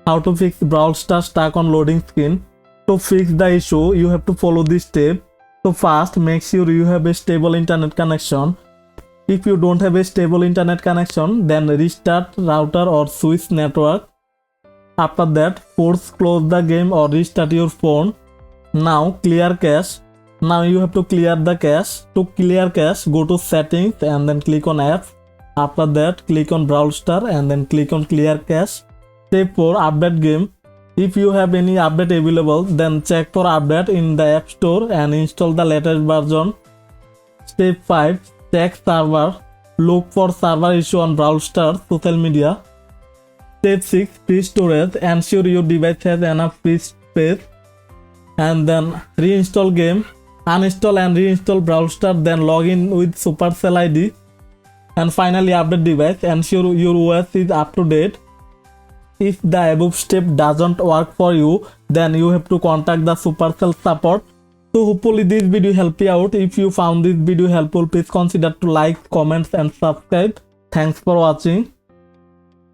How to fix Brawl Stars stuck on loading screen. To fix the issue, you have to follow this step. So first, make sure you have a stable internet connection. If you don't have a stable internet connection, then restart router or switch network. After that, force close the game or restart your phone. Now clear cache. Now you have to clear the cache. To clear cache, go to settings and then click on apps. After that, click on Brawl Stars and then click on clear cache. Step 4, update game. If you have any update available, then check for update in the App Store and install the latest version. Step 5, check server. Look for server issue on Brawl Stars social media. Step 6, free storage. Ensure your device has enough free space. And then reinstall game. Uninstall and reinstall Brawl Stars, then log in with Supercell ID. And finally, update device. Ensure your OS is up to date. If the above step doesn't work for you, then you have to contact the Supercell support. So hopefully this video helped you out. If you found this video helpful, please consider to like, comment and subscribe. Thanks for watching.